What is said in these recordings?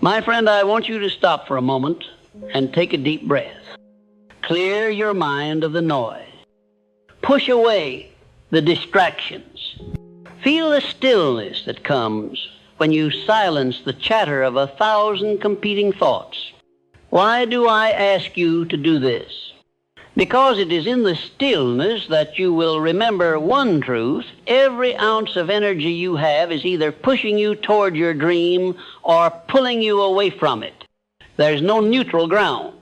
My friend, I want you to stop for a moment and take a deep breath. Clear your mind of the noise. Push away the distractions. Feel the stillness that comes when you silence the chatter of 1,000 competing thoughts. Why do I ask you to do this? Because it is in the stillness that you will remember one truth: every ounce of energy you have is either pushing you toward your dream or pulling you away from it. There's no neutral ground.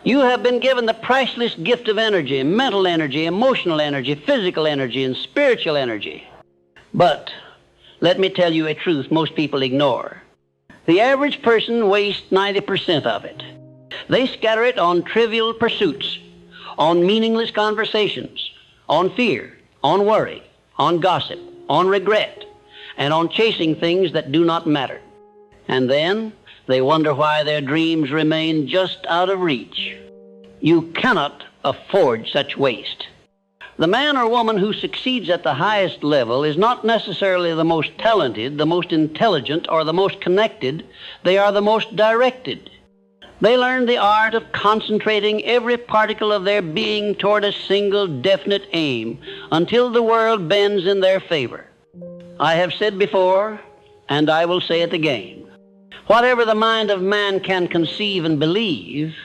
You have been given the priceless gift of energy, mental energy, emotional energy, physical energy, and spiritual energy. But let me tell you a truth most people ignore. The average person wastes 90% of it. They scatter it on trivial pursuits, on meaningless conversations, on fear, on worry, on gossip, on regret, and on chasing things that do not matter. And then they wonder why their dreams remain just out of reach. You cannot afford such waste. The man or woman who succeeds at the highest level is not necessarily the most talented, the most intelligent, or the most connected. They are the most directed. They learn the art of concentrating every particle of their being toward a single definite aim until the world bends in their favor. I have said before, and I will say it again, whatever the mind of man can conceive and believe,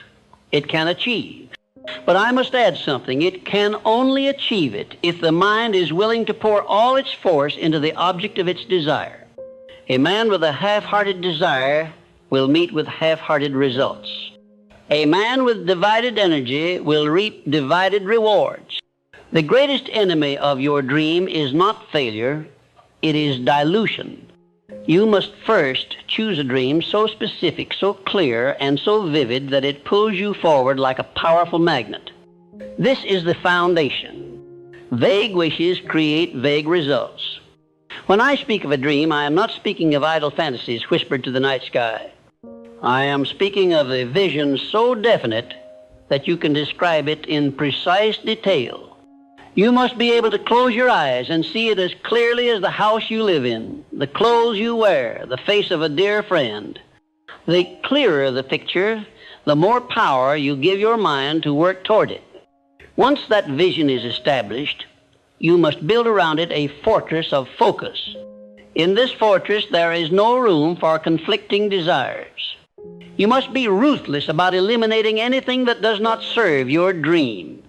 it can achieve. But I must add something. It can only achieve it if the mind is willing to pour all its force into the object of its desire. A man with a half-hearted desire will meet with half-hearted results. A man with divided energy will reap divided rewards. The greatest enemy of your dream is not failure, it is dilution. You must first choose a dream so specific, so clear, and so vivid that it pulls you forward like a powerful magnet. This is the foundation. Vague wishes create vague results. When I speak of a dream, I am not speaking of idle fantasies whispered to the night sky. I am speaking of a vision so definite that you can describe it in precise detail. You must be able to close your eyes and see it as clearly as the house you live in, the clothes you wear, the face of a dear friend. The clearer the picture, the more power you give your mind to work toward it. Once that vision is established, you must build around it a fortress of focus. In this fortress, there is no room for conflicting desires. You must be ruthless about eliminating anything that does not serve your dream.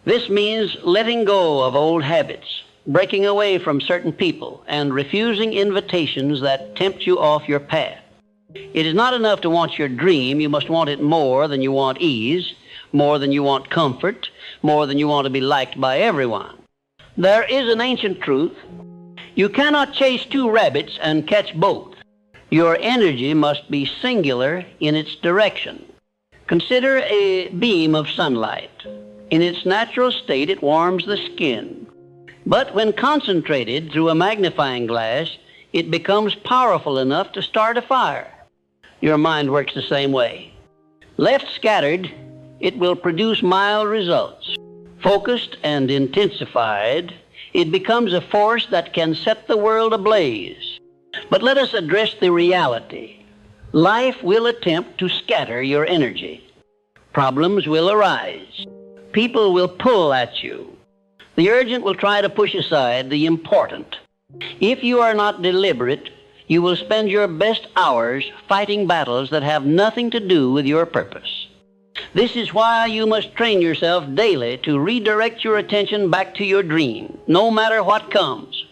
This means letting go of old habits, breaking away from certain people, and refusing invitations that tempt you off your path. It is not enough to want your dream. You must want it more than you want ease, more than you want comfort, more than you want to be liked by everyone. There is an ancient truth. You cannot chase two rabbits and catch both. Your energy must be singular in its direction. Consider a beam of sunlight. In its natural state, it warms the skin. But when concentrated through a magnifying glass, it becomes powerful enough to start a fire. Your mind works the same way. Left scattered, it will produce mild results. Focused and intensified, it becomes a force that can set the world ablaze. But let us address the reality. Life will attempt to scatter your energy. Problems will arise. People will pull at you. The urgent will try to push aside the important. If you are not deliberate, you will spend your best hours fighting battles that have nothing to do with your purpose. This is why you must train yourself daily to redirect your attention back to your dream, no matter what comes.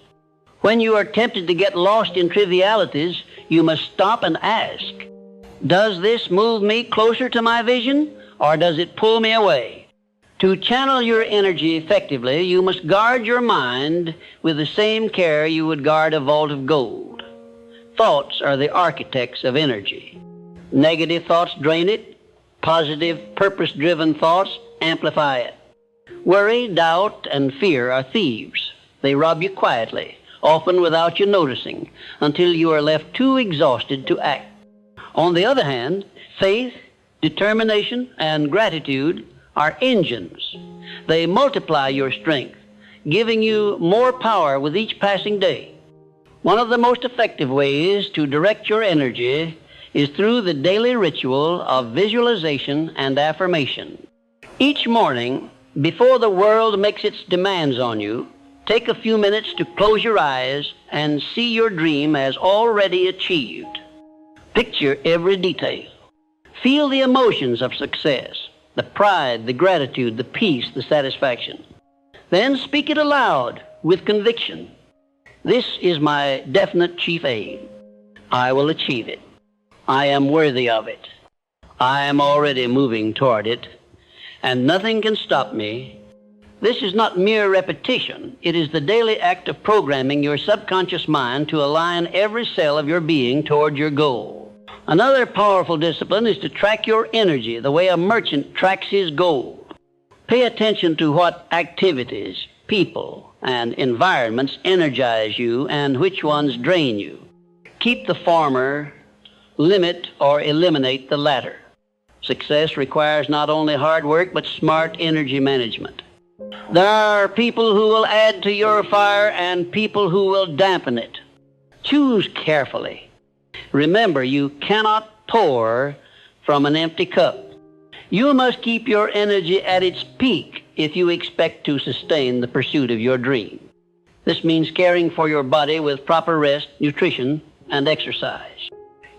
When you are tempted to get lost in trivialities, you must stop and ask, does this move me closer to my vision, or does it pull me away? To channel your energy effectively, you must guard your mind with the same care you would guard a vault of gold. Thoughts are the architects of energy. Negative thoughts drain it. Positive, purpose-driven thoughts amplify it. Worry, doubt, and fear are thieves. They rob you quietly, often without you noticing, until you are left too exhausted to act. On the other hand, faith, determination, and gratitude are engines. They multiply your strength, giving you more power with each passing day. One of the most effective ways to direct your energy is through the daily ritual of visualization and affirmation. Each morning, before the world makes its demands on you, take a few minutes to close your eyes and see your dream as already achieved. Picture every detail. Feel the emotions of success, the pride, the gratitude, the peace, the satisfaction. Then speak it aloud with conviction. This is my definite chief aim. I will achieve it. I am worthy of it. I am already moving toward it, and nothing can stop me. This is not mere repetition. It is the daily act of programming your subconscious mind to align every cell of your being toward your goal. Another powerful discipline is to track your energy the way a merchant tracks his gold. Pay attention to what activities, people, and environments energize you and which ones drain you. Keep the former, limit or eliminate the latter. Success requires not only hard work, but smart energy management. There are people who will add to your fire and people who will dampen it. Choose carefully. Remember, you cannot pour from an empty cup. You must keep your energy at its peak if you expect to sustain the pursuit of your dream. This means caring for your body with proper rest, nutrition, and exercise.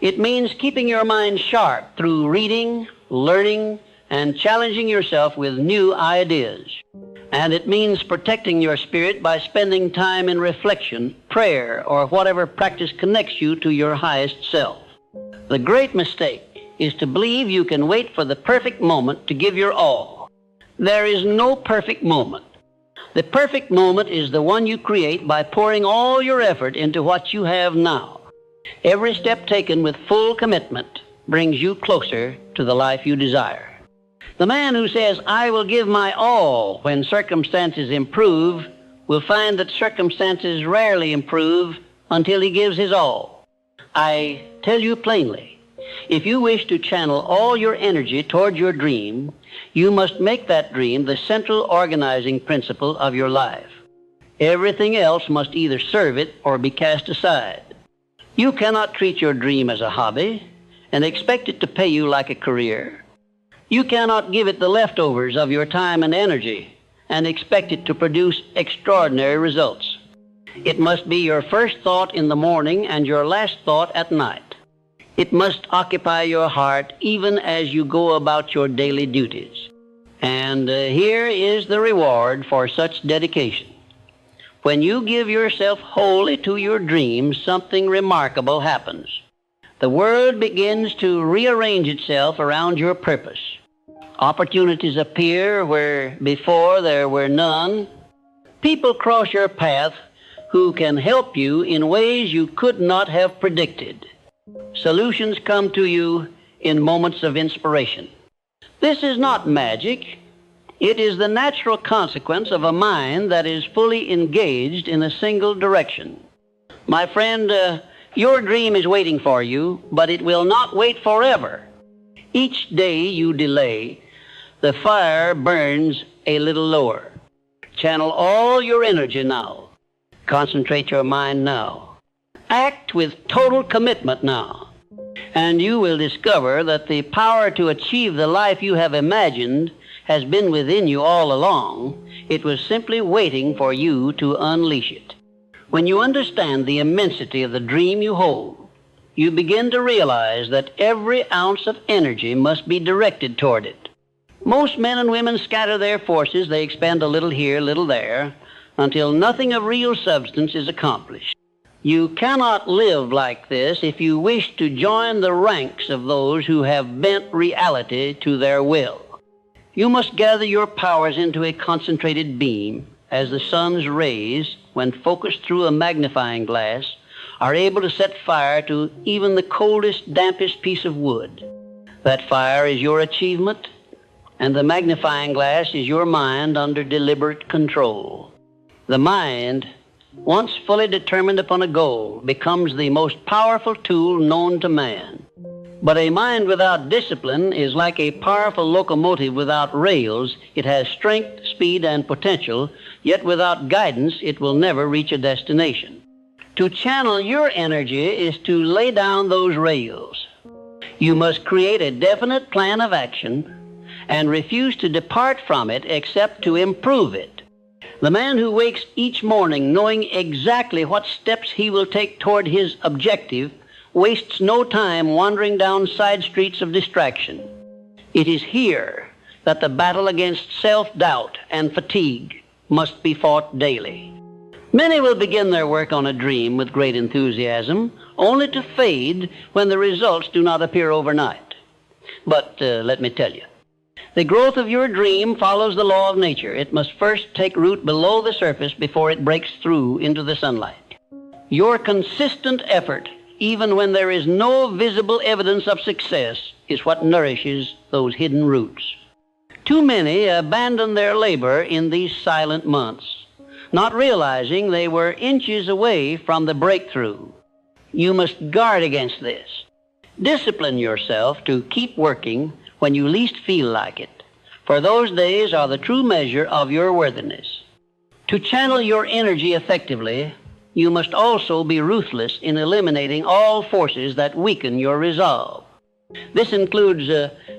It means keeping your mind sharp through reading, learning, and challenging yourself with new ideas. And it means protecting your spirit by spending time in reflection, prayer, or whatever practice connects you to your highest self. The great mistake is to believe you can wait for the perfect moment to give your all. There is no perfect moment. The perfect moment is the one you create by pouring all your effort into what you have now. Every step taken with full commitment brings you closer to the life you desire. The man who says, "I will give my all when circumstances improve," will find that circumstances rarely improve until he gives his all. I tell you plainly, if you wish to channel all your energy toward your dream, you must make that dream the central organizing principle of your life. Everything else must either serve it or be cast aside. You cannot treat your dream as a hobby and expect it to pay you like a career. You cannot give it the leftovers of your time and energy and expect it to produce extraordinary results. It must be your first thought in the morning and your last thought at night. It must occupy your heart even as you go about your daily duties. And here is the reward for such dedication. When you give yourself wholly to your dreams, something remarkable happens. The world begins to rearrange itself around your purpose. Opportunities appear where before there were none. People cross your path who can help you in ways you could not have predicted. Solutions come to you in moments of inspiration. This is not magic. It is the natural consequence of a mind that is fully engaged in a single direction. My friend, your dream is waiting for you, but it will not wait forever. Each day you delay, the fire burns a little lower. Channel all your energy now. Concentrate your mind now. Act with total commitment now. And you will discover that the power to achieve the life you have imagined has been within you all along. It was simply waiting for you to unleash it. When you understand the immensity of the dream you hold, you begin to realize that every ounce of energy must be directed toward it. Most men and women scatter their forces. They expend a little here, a little there, until nothing of real substance is accomplished. You cannot live like this if you wish to join the ranks of those who have bent reality to their will. You must gather your powers into a concentrated beam, as the sun's rays, when focused through a magnifying glass, are able to set fire to even the coldest, dampest piece of wood. That fire is your achievement, and the magnifying glass is your mind under deliberate control. The mind, once fully determined upon a goal, becomes the most powerful tool known to man. But a mind without discipline is like a powerful locomotive without rails. It has strength, speed, and potential, yet without guidance it will never reach a destination. To channel your energy is to lay down those rails. You must create a definite plan of action and refuse to depart from it except to improve it. The man who wakes each morning knowing exactly what steps he will take toward his objective wastes no time wandering down side streets of distraction. It is here that the battle against self-doubt and fatigue must be fought daily. Many will begin their work on a dream with great enthusiasm, only to fade when the results do not appear overnight. But let me tell you, the growth of your dream follows the law of nature. It must first take root below the surface before it breaks through into the sunlight. Your consistent effort, even when there is no visible evidence of success, is what nourishes those hidden roots. Too many abandon their labor in these silent months, not realizing they were inches away from the breakthrough. You must guard against this. Discipline yourself to keep working when you least feel like it, for those days are the true measure of your worthiness. To channel your energy effectively, you must also be ruthless in eliminating all forces that weaken your resolve. This includes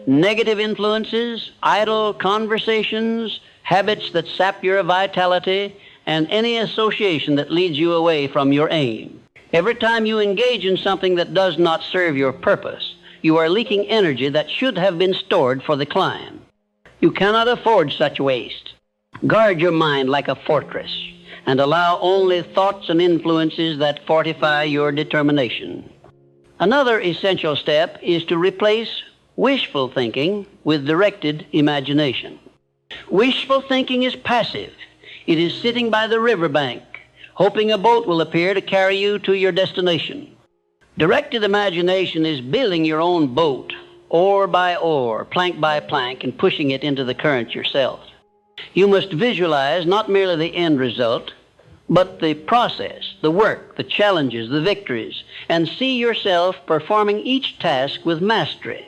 negative influences, idle conversations, habits that sap your vitality, and any association that leads you away from your aim. Every time you engage in something that does not serve your purpose, you are leaking energy that should have been stored for the climb. You cannot afford such waste. Guard your mind like a fortress and allow only thoughts and influences that fortify your determination. Another essential step is to replace wishful thinking with directed imagination. Wishful thinking is passive. It is sitting by the riverbank, hoping a boat will appear to carry you to your destination. Directed imagination is building your own boat, oar by oar, plank by plank, and pushing it into the current yourself. You must visualize not merely the end result, but the process, the work, the challenges, the victories, and see yourself performing each task with mastery.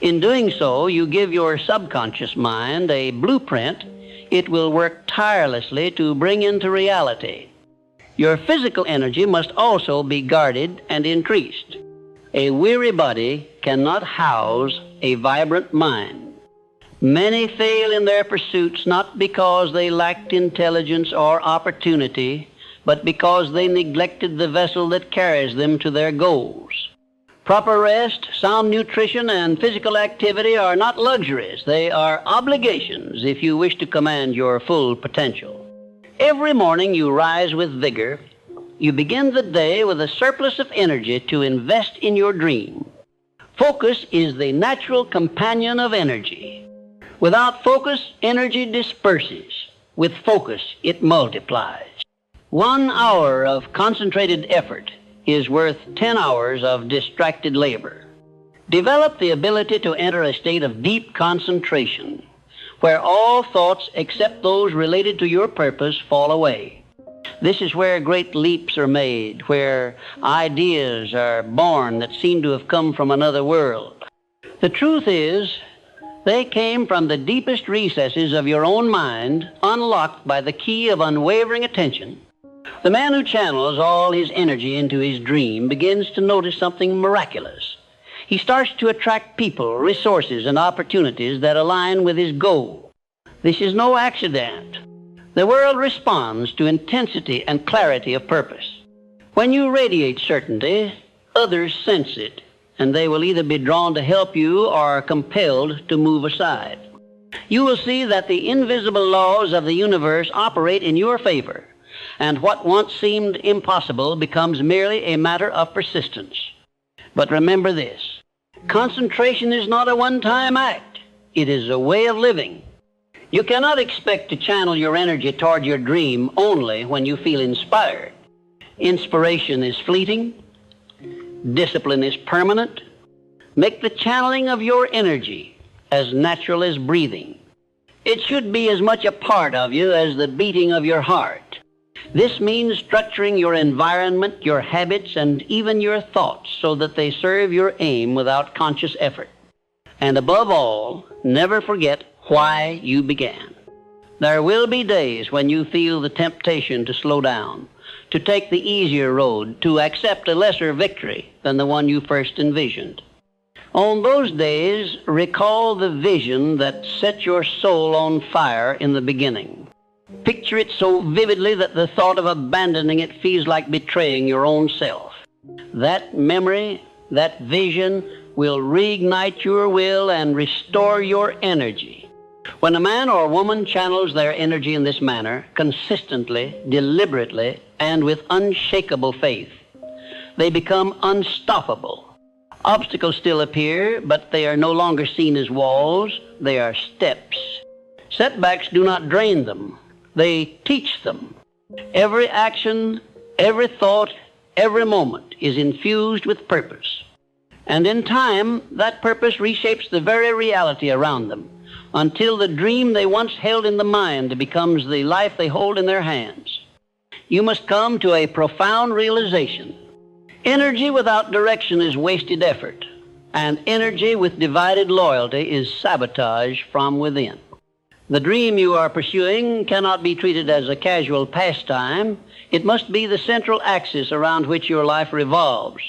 In doing so, you give your subconscious mind a blueprint it will work tirelessly to bring into reality. Your physical energy must also be guarded and increased. A weary body cannot house a vibrant mind. Many fail in their pursuits not because they lacked intelligence or opportunity, but because they neglected the vessel that carries them to their goals. Proper rest, sound nutrition, and physical activity are not luxuries. They are obligations if you wish to command your full potential. Every morning you rise with vigor. You begin the day with a surplus of energy to invest in your dream. Focus is the natural companion of energy. Without focus, energy disperses. With focus, it multiplies. 1 hour of concentrated effort is worth 10 hours of distracted labor. Develop the ability to enter a state of deep concentration, where all thoughts except those related to your purpose fall away. This is where great leaps are made, where ideas are born that seem to have come from another world. The truth is, they came from the deepest recesses of your own mind, unlocked by the key of unwavering attention. The man who channels all his energy into his dream begins to notice something miraculous. He starts to attract people, resources, and opportunities that align with his goal. This is no accident. The world responds to intensity and clarity of purpose. When you radiate certainty, others sense it, and they will either be drawn to help you or compelled to move aside. You will see that the invisible laws of the universe operate in your favor, and what once seemed impossible becomes merely a matter of persistence. But remember this: concentration is not a one-time act. It is a way of living. You cannot expect to channel your energy toward your dream only when you feel inspired. Inspiration is fleeting. Discipline is permanent. Make the channeling of your energy as natural as breathing. It should be as much a part of you as the beating of your heart. This means structuring your environment, your habits, and even your thoughts so that they serve your aim without conscious effort. And above all, never forget why you began. There will be days when you feel the temptation to slow down, to take the easier road, to accept a lesser victory than the one you first envisioned. On those days, recall the vision that set your soul on fire in the beginning. Picture it so vividly that the thought of abandoning it feels like betraying your own self. That memory, that vision, will reignite your will and restore your energy. When a man or woman channels their energy in this manner, consistently, deliberately, and with unshakable faith, they become unstoppable. Obstacles still appear, but they are no longer seen as walls, they are steps. Setbacks do not drain them, they teach them. Every action, every thought, every moment is infused with purpose. And in time, that purpose reshapes the very reality around them, until the dream they once held in the mind becomes the life they hold in their hands. You must come to a profound realization. Energy without direction is wasted effort, and energy with divided loyalty is sabotage from within. The dream you are pursuing cannot be treated as a casual pastime. It must be the central axis around which your life revolves.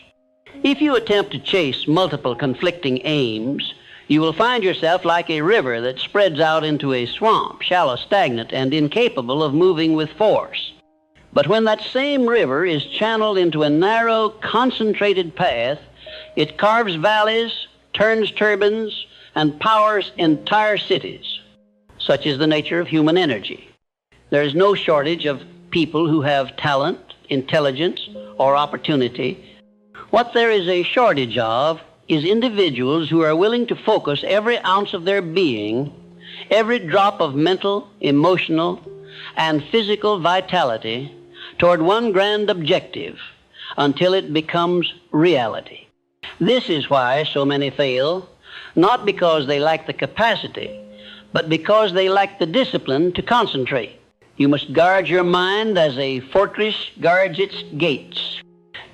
If you attempt to chase multiple conflicting aims, you will find yourself like a river that spreads out into a swamp, shallow, stagnant, and incapable of moving with force. But when that same river is channeled into a narrow, concentrated path, it carves valleys, turns turbines, and powers entire cities. Such is the nature of human energy. There is no shortage of people who have talent, intelligence, or opportunity. What there is a shortage of is individuals who are willing to focus every ounce of their being, every drop of mental, emotional, and physical vitality toward one grand objective until it becomes reality. This is why so many fail, not because they lack the capacity, but because they lack the discipline to concentrate. You must guard your mind as a fortress guards its gates.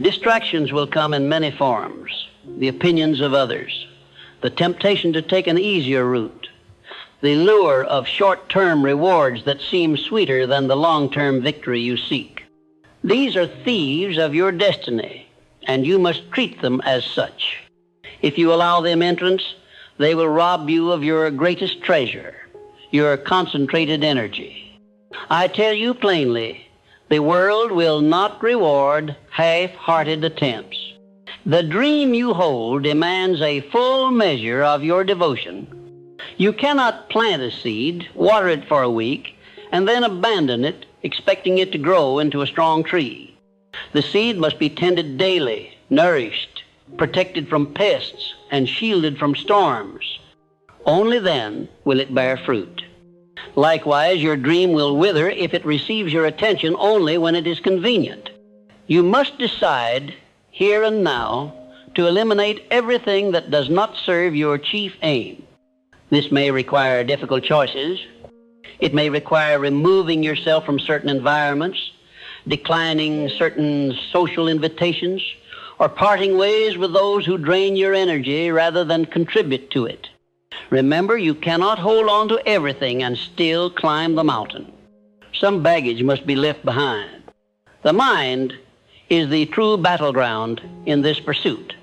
Distractions will come in many forms: the opinions of others, the temptation to take an easier route, the lure of short-term rewards that seem sweeter than the long-term victory you seek. These are thieves of your destiny, and you must treat them as such. If you allow them entrance, they will rob you of your greatest treasure, your concentrated energy. I tell you plainly, the world will not reward half-hearted attempts. The dream you hold demands a full measure of your devotion. You cannot plant a seed, water it for a week, and then abandon it, expecting it to grow into a strong tree. The seed must be tended daily, nourished, protected from pests, and shielded from storms. Only then will it bear fruit. Likewise, your dream will wither if it receives your attention only when it is convenient. You must decide, here and now, to eliminate everything that does not serve your chief aim. This may require difficult choices. It may require removing yourself from certain environments, declining certain social invitations, or parting ways with those who drain your energy rather than contribute to it. Remember, you cannot hold on to everything and still climb the mountain. Some baggage must be left behind. The mind is the true battleground in this pursuit.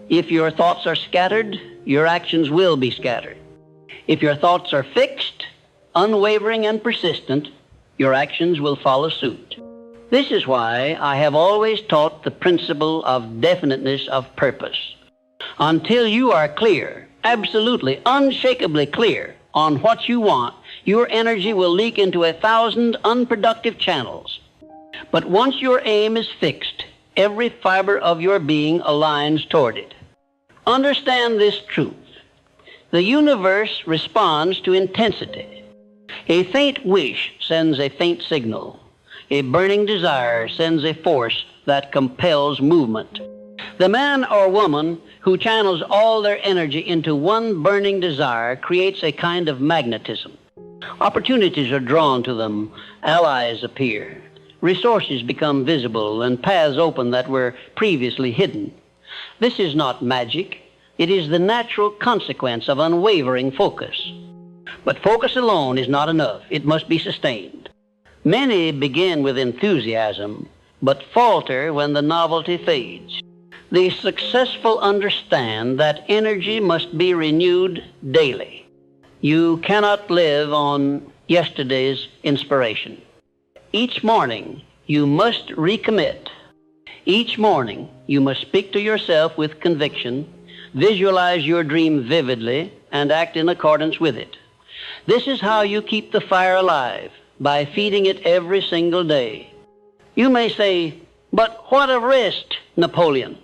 If your thoughts are scattered, your actions will be scattered. If your thoughts are fixed, unwavering, and persistent, your actions will follow suit. This is why I have always taught the principle of definiteness of purpose. Until you are clear, absolutely, unshakably clear on what you want, your energy will leak into 1,000 unproductive channels. But once your aim is fixed, every fiber of your being aligns toward it. Understand this truth. The universe responds to intensity. A faint wish sends a faint signal. A burning desire sends a force that compels movement. The man or woman who channels all their energy into one burning desire creates a kind of magnetism. Opportunities are drawn to them, allies appear, resources become visible, and paths open that were previously hidden. This is not magic. It is the natural consequence of unwavering focus. But focus alone is not enough. It must be sustained. Many begin with enthusiasm, but falter when the novelty fades. The successful understand that energy must be renewed daily. You cannot live on yesterday's inspiration. Each morning, you must recommit. Each morning, you must speak to yourself with conviction, visualize your dream vividly, and act in accordance with it. This is how you keep the fire alive, by feeding it every single day. You may say, "But what of rest, Napoleon?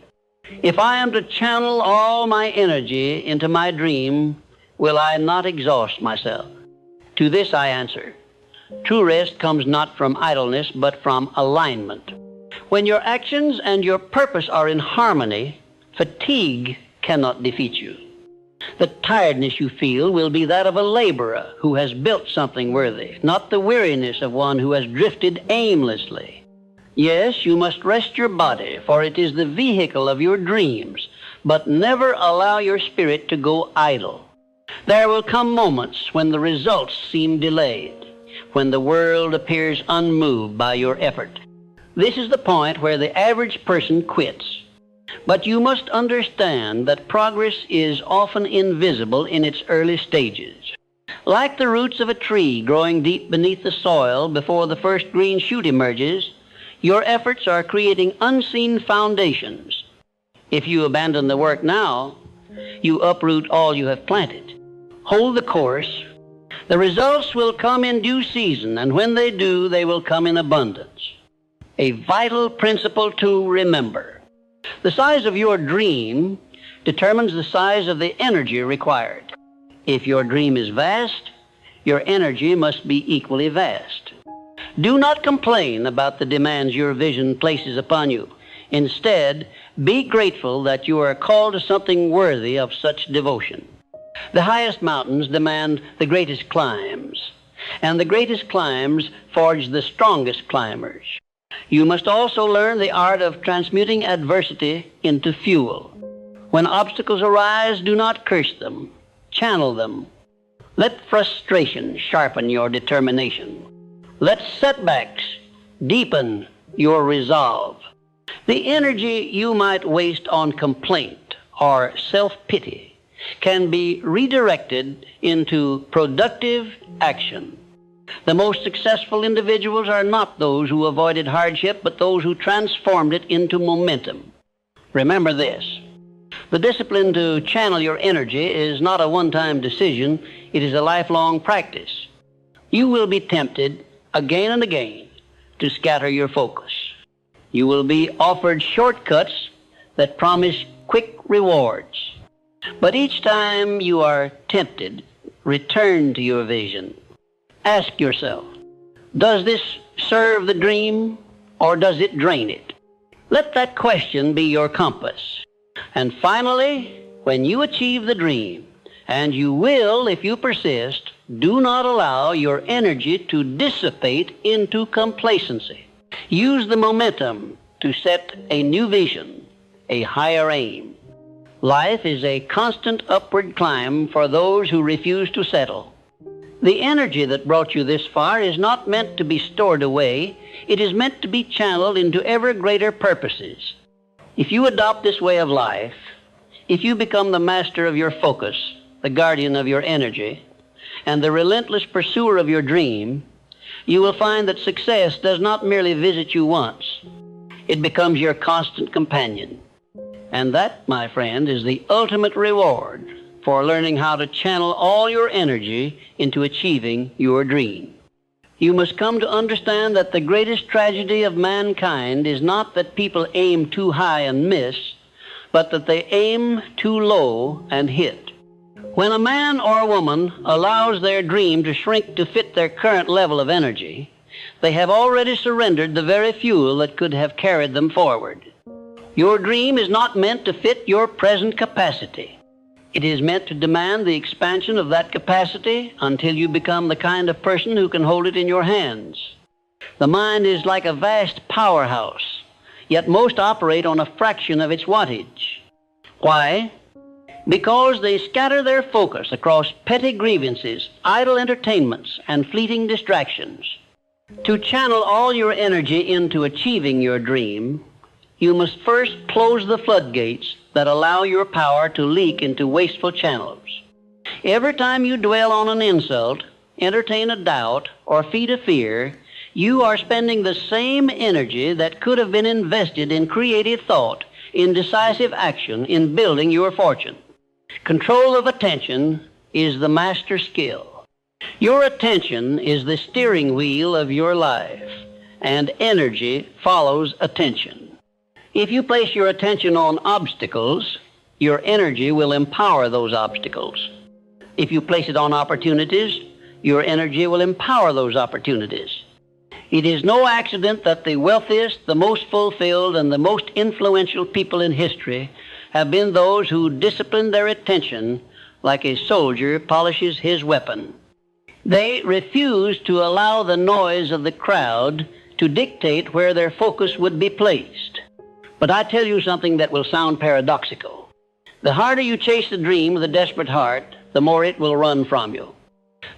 If I am to channel all my energy into my dream, will I not exhaust myself?" To this I answer, true rest comes not from idleness, but from alignment. When your actions and your purpose are in harmony, fatigue cannot defeat you. The tiredness you feel will be that of a laborer who has built something worthy, not the weariness of one who has drifted aimlessly. Yes, you must rest your body, for it is the vehicle of your dreams, but never allow your spirit to go idle. There will come moments when the results seem delayed, when the world appears unmoved by your effort. This is the point where the average person quits. But you must understand that progress is often invisible in its early stages. Like the roots of a tree growing deep beneath the soil before the first green shoot emerges, your efforts are creating unseen foundations. If you abandon the work now, you uproot all you have planted. Hold the course. The results will come in due season, and when they do, they will come in abundance. A vital principle to remember. The size of your dream determines the size of the energy required. If your dream is vast, your energy must be equally vast. Do not complain about the demands your vision places upon you. Instead, be grateful that you are called to something worthy of such devotion. The highest mountains demand the greatest climbs, and the greatest climbs forge the strongest climbers. You must also learn the art of transmuting adversity into fuel. When obstacles arise, do not curse them. Channel them. Let frustration sharpen your determination. Let setbacks deepen your resolve. The energy you might waste on complaint or self-pity can be redirected into productive action. The most successful individuals are not those who avoided hardship, but those who transformed it into momentum. Remember this. The discipline to channel your energy is not a one-time decision. It is a lifelong practice. You will be tempted again and again to scatter your focus. You will be offered shortcuts that promise quick rewards. But each time you are tempted, return to your vision. Ask yourself, does this serve the dream or does it drain it? Let that question be your compass. And finally, when you achieve the dream, and you will if you persist, do not allow your energy to dissipate into complacency. Use the momentum to set a new vision, a higher aim. Life is a constant upward climb for those who refuse to settle. The energy that brought you this far is not meant to be stored away. It is meant to be channeled into ever greater purposes. If you adopt this way of life, if you become the master of your focus, the guardian of your energy, and the relentless pursuer of your dream, you will find that success does not merely visit you once. It becomes your constant companion. And that, my friend, is the ultimate reward for learning how to channel all your energy into achieving your dream. You must come to understand that the greatest tragedy of mankind is not that people aim too high and miss, but that they aim too low and hit. When a man or a woman allows their dream to shrink to fit their current level of energy, they have already surrendered the very fuel that could have carried them forward. Your dream is not meant to fit your present capacity. It is meant to demand the expansion of that capacity until you become the kind of person who can hold it in your hands. The mind is like a vast powerhouse, yet most operate on a fraction of its wattage. Why? Because they scatter their focus across petty grievances, idle entertainments, and fleeting distractions. To channel all your energy into achieving your dream, you must first close the floodgates that allow your power to leak into wasteful channels. Every time you dwell on an insult, entertain a doubt, or feed a fear, you are spending the same energy that could have been invested in creative thought, in decisive action, in building your fortune. Control of attention is the master skill. Your attention is the steering wheel of your life, and energy follows attention. If you place your attention on obstacles, your energy will empower those obstacles. If you place it on opportunities, your energy will empower those opportunities. It is no accident that the wealthiest, the most fulfilled, and the most influential people in history have been those who disciplined their attention like a soldier polishes his weapon. They refused to allow the noise of the crowd to dictate where their focus would be placed. But I tell you something that will sound paradoxical. The harder you chase the dream with a desperate heart, the more it will run from you.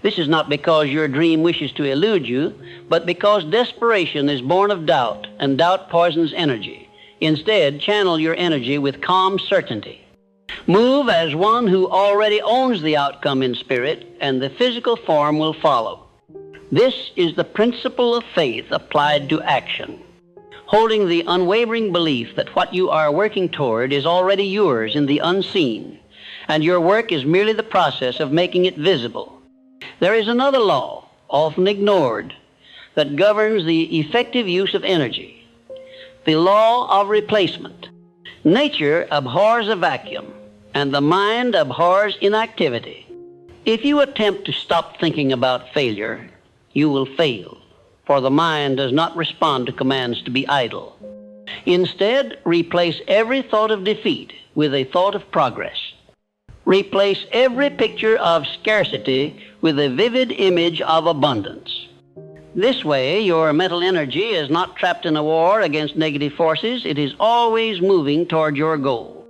This is not because your dream wishes to elude you, but because desperation is born of doubt, and doubt poisons energy. Instead, channel your energy with calm certainty. Move as one who already owns the outcome in spirit, and the physical form will follow. This is the principle of faith applied to action, holding the unwavering belief that what you are working toward is already yours in the unseen, and your work is merely the process of making it visible. There is another law, often ignored, that governs the effective use of energy: the law of replacement. Nature abhors a vacuum, and the mind abhors inactivity. If you attempt to stop thinking about failure, you will fail, for the mind does not respond to commands to be idle. Instead, replace every thought of defeat with a thought of progress. Replace every picture of scarcity with a vivid image of abundance. This way, your mental energy is not trapped in a war against negative forces. It is always moving toward your goal.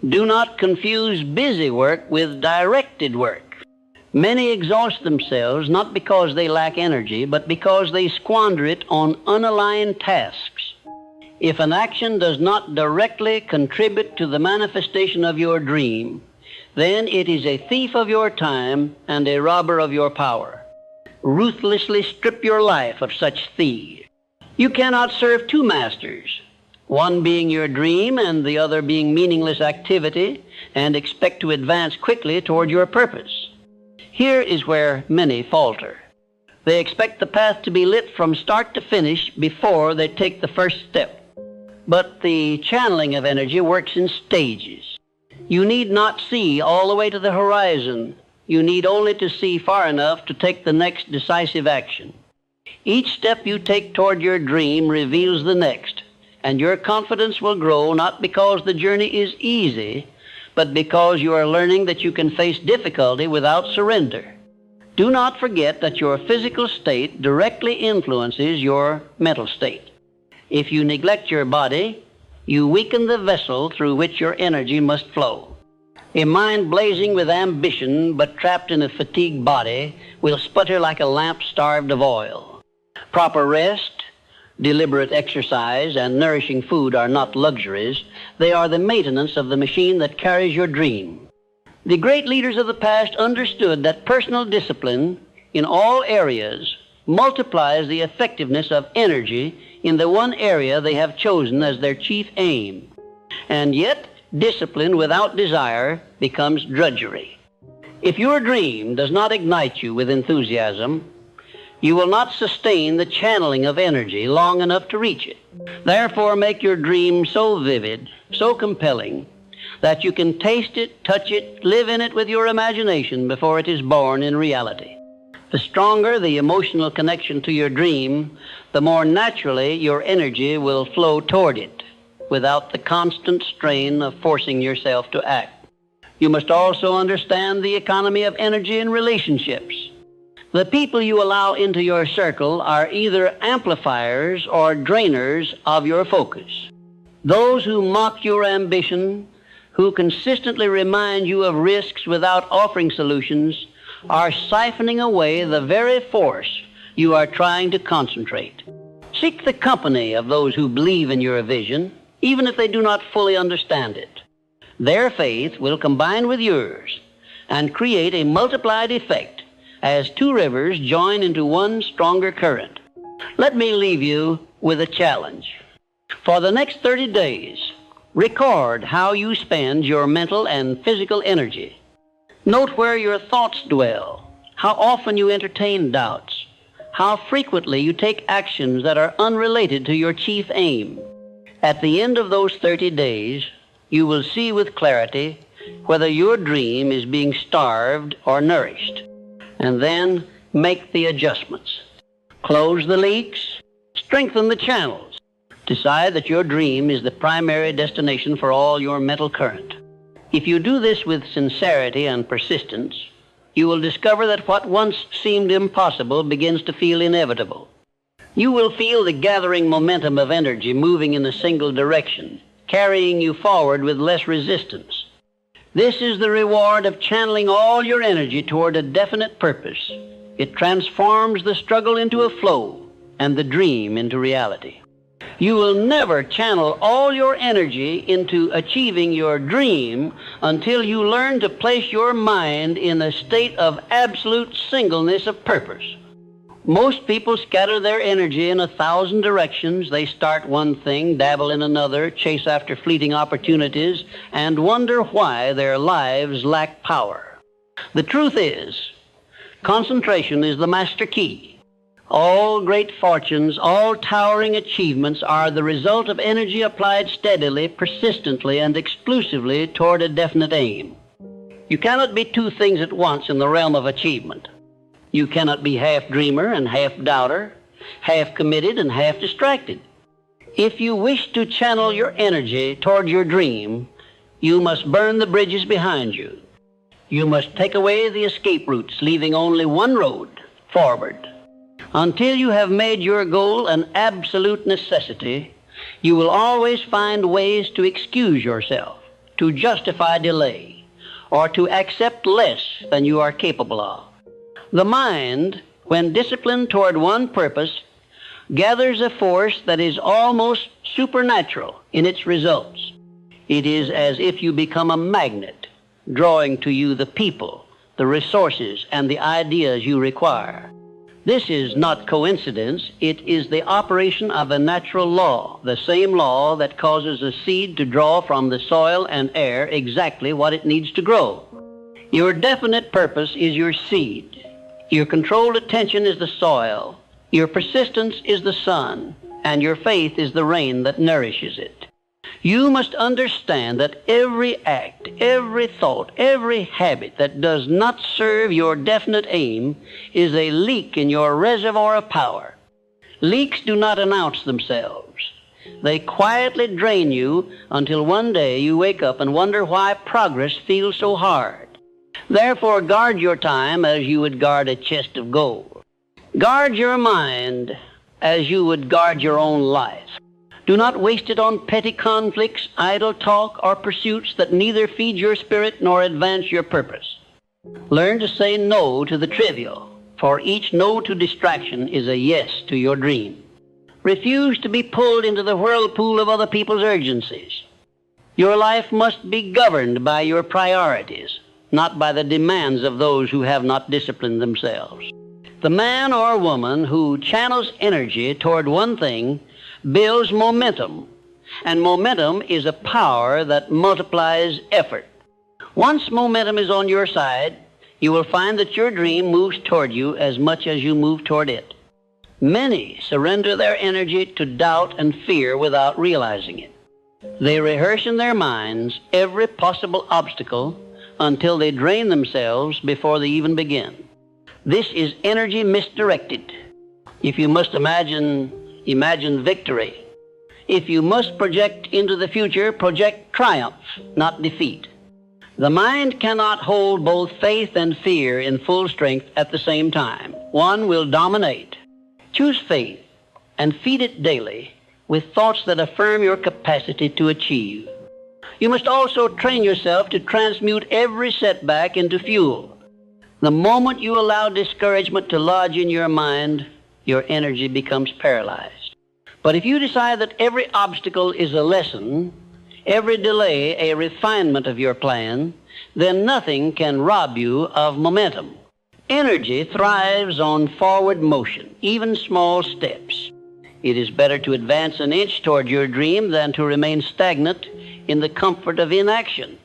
Do not confuse busy work with directed work. Many exhaust themselves not because they lack energy, but because they squander it on unaligned tasks. If an action does not directly contribute to the manifestation of your dream, then it is a thief of your time and a robber of your power. Ruthlessly strip your life of such thieves. You cannot serve two masters, one being your dream and the other being meaningless activity, and expect to advance quickly toward your purpose. Here is where many falter. They expect the path to be lit from start to finish before they take the first step. But the channeling of energy works in stages. You need not see all the way to the horizon. You need only to see far enough to take the next decisive action. Each step you take toward your dream reveals the next, and your confidence will grow not because the journey is easy, but because you are learning that you can face difficulty without surrender. Do not forget that your physical state directly influences your mental state. If you neglect your body, you weaken the vessel through which your energy must flow. A mind blazing with ambition but trapped in a fatigued body will sputter like a lamp starved of oil. Proper rest, deliberate exercise, and nourishing food are not luxuries. They are the maintenance of the machine that carries your dream. The great leaders of the past understood that personal discipline in all areas multiplies the effectiveness of energy in the one area they have chosen as their chief aim. And yet, discipline without desire becomes drudgery. If your dream does not ignite you with enthusiasm, you will not sustain the channeling of energy long enough to reach it. Therefore, make your dream so vivid, so compelling, that you can taste it, touch it, live in it with your imagination before it is born in reality. The stronger the emotional connection to your dream, the more naturally your energy will flow toward it, without the constant strain of forcing yourself to act. You must also understand the economy of energy in relationships. The people you allow into your circle are either amplifiers or drainers of your focus. Those who mock your ambition, who consistently remind you of risks without offering solutions, are siphoning away the very force you are trying to concentrate. Seek the company of those who believe in your vision, even if they do not fully understand it. Their faith will combine with yours and create a multiplied effect as two rivers join into one stronger current. Let me leave you with a challenge. For the next 30 days, record how you spend your mental and physical energy. Note where your thoughts dwell, how often you entertain doubts, how frequently you take actions that are unrelated to your chief aim. At the end of those 30 days, you will see with clarity whether your dream is being starved or nourished, and then make the adjustments. Close the leaks, strengthen the channels. Decide that your dream is the primary destination for all your mental current. If you do this with sincerity and persistence, you will discover that what once seemed impossible begins to feel inevitable. You will feel the gathering momentum of energy moving in a single direction, carrying you forward with less resistance. This is the reward of channeling all your energy toward a definite purpose. It transforms the struggle into a flow and the dream into reality. You will never channel all your energy into achieving your dream until you learn to place your mind in a state of absolute singleness of purpose. Most people scatter their energy in 1,000 directions. They start one thing, dabble in another, chase after fleeting opportunities, and wonder why their lives lack power. The truth is, concentration is the master key. All great fortunes, all towering achievements are the result of energy applied steadily, persistently, and exclusively toward a definite aim. You cannot be two things at once in the realm of achievement. You cannot be half dreamer and half doubter, half committed and half distracted. If you wish to channel your energy toward your dream, you must burn the bridges behind you. You must take away the escape routes, leaving only one road, forward. Until you have made your goal an absolute necessity, you will always find ways to excuse yourself, to justify delay, or to accept less than you are capable of. The mind, when disciplined toward one purpose, gathers a force that is almost supernatural in its results. It is as if you become a magnet, drawing to you the people, the resources, and the ideas you require. This is not coincidence. It is the operation of a natural law, the same law that causes a seed to draw from the soil and air exactly what it needs to grow. Your definite purpose is your seed. Your controlled attention is the soil. Your persistence is the sun, and your faith is the rain that nourishes it. You must understand that every act, every thought, every habit that does not serve your definite aim is a leak in your reservoir of power. Leaks do not announce themselves. They quietly drain you until one day you wake up and wonder why progress feels so hard. Therefore, guard your time as you would guard a chest of gold. Guard your mind as you would guard your own life. Do not waste it on petty conflicts, idle talk, or pursuits that neither feed your spirit nor advance your purpose. Learn to say no to the trivial, for each no to distraction is a yes to your dream. Refuse to be pulled into the whirlpool of other people's urgencies. Your life must be governed by your priorities, not by the demands of those who have not disciplined themselves. The man or woman who channels energy toward one thing builds momentum, and momentum is a power that multiplies effort. Once momentum is on your side, you will find that your dream moves toward you as much as you move toward it. Many surrender their energy to doubt and fear without realizing it. They rehearse in their minds every possible obstacle until they drain themselves before they even begin. This is energy misdirected. If you must imagine victory. If you must project into the future, project triumph, not defeat. The mind cannot hold both faith and fear in full strength at the same time. One will dominate. Choose faith and feed it daily with thoughts that affirm your capacity to achieve. You must also train yourself to transmute every setback into fuel. The moment you allow discouragement to lodge in your mind, your energy becomes paralyzed. But if you decide that every obstacle is a lesson, every delay a refinement of your plan, then nothing can rob you of momentum. Energy thrives on forward motion, even small steps. It is better to advance an inch toward your dream than to remain stagnant in the comfort of inaction.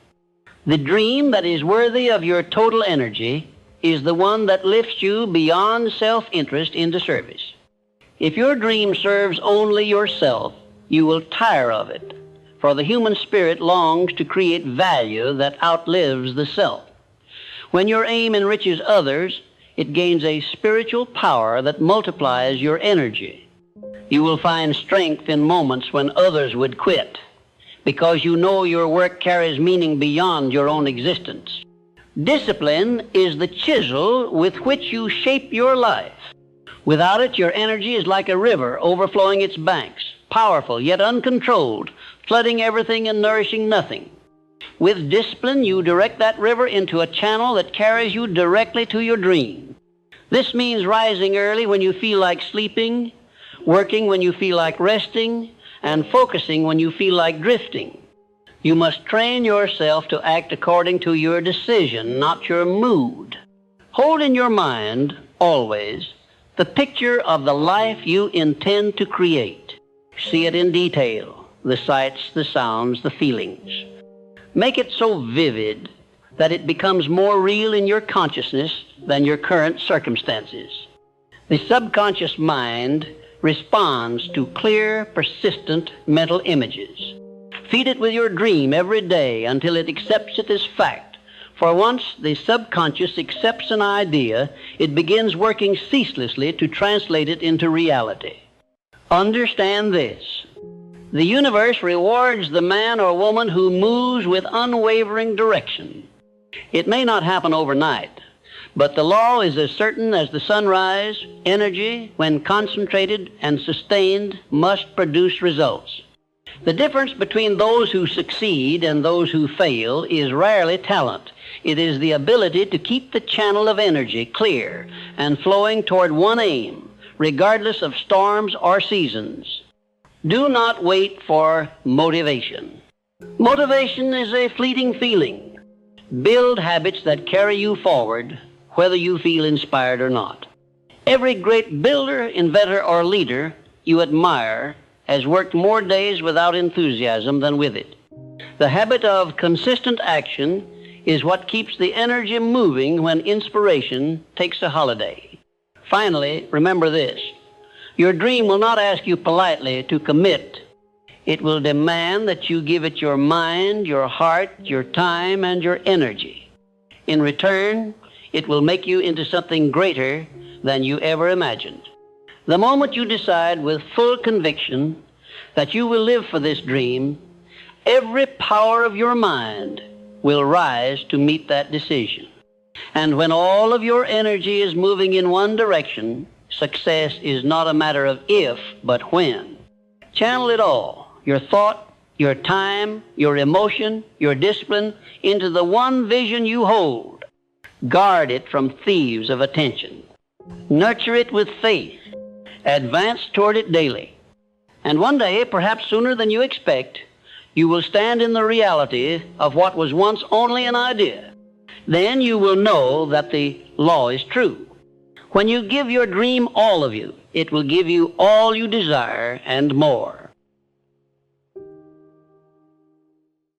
The dream that is worthy of your total energy is the one that lifts you beyond self-interest into service. If your dream serves only yourself, you will tire of it, for the human spirit longs to create value that outlives the self. When your aim enriches others, it gains a spiritual power that multiplies your energy. You will find strength in moments when others would quit, because you know your work carries meaning beyond your own existence. Discipline is the chisel with which you shape your life. Without it, your energy is like a river overflowing its banks, powerful yet uncontrolled, flooding everything and nourishing nothing. With discipline, you direct that river into a channel that carries you directly to your dream. This means rising early when you feel like sleeping, working when you feel like resting, and focusing when you feel like drifting. You must train yourself to act according to your decision, not your mood. Hold in your mind, always, the picture of the life you intend to create. See it in detail, the sights, the sounds, the feelings. Make it so vivid that it becomes more real in your consciousness than your current circumstances. The subconscious mind responds to clear, persistent mental images. Feed it with your dream every day until it accepts it as fact. For once the subconscious accepts an idea, it begins working ceaselessly to translate it into reality. Understand this. The universe rewards the man or woman who moves with unwavering direction. It may not happen overnight, but the law is as certain as the sunrise. Energy, when concentrated and sustained, must produce results. The difference between those who succeed and those who fail is rarely talent. It is the ability to keep the channel of energy clear and flowing toward one aim, regardless of storms or seasons. Do not wait for motivation. Motivation is a fleeting feeling. Build habits that carry you forward, whether you feel inspired or not. Every great builder, inventor, or leader you admire has worked more days without enthusiasm than with it. The habit of consistent action is what keeps the energy moving when inspiration takes a holiday. Finally, remember this. Your dream will not ask you politely to commit. It will demand that you give it your mind, your heart, your time, and your energy. In return, it will make you into something greater than you ever imagined. The moment you decide with full conviction that you will live for this dream, every power of your mind will rise to meet that decision. And when all of your energy is moving in one direction, success is not a matter of if, but when. Channel it all, your thought, your time, your emotion, your discipline, into the one vision you hold. Guard it from thieves of attention. Nurture it with faith. Advance toward it daily. And one day, perhaps sooner than you expect, you will stand in the reality of what was once only an idea. Then you will know that the law is true. When you give your dream all of you, it will give you all you desire and more.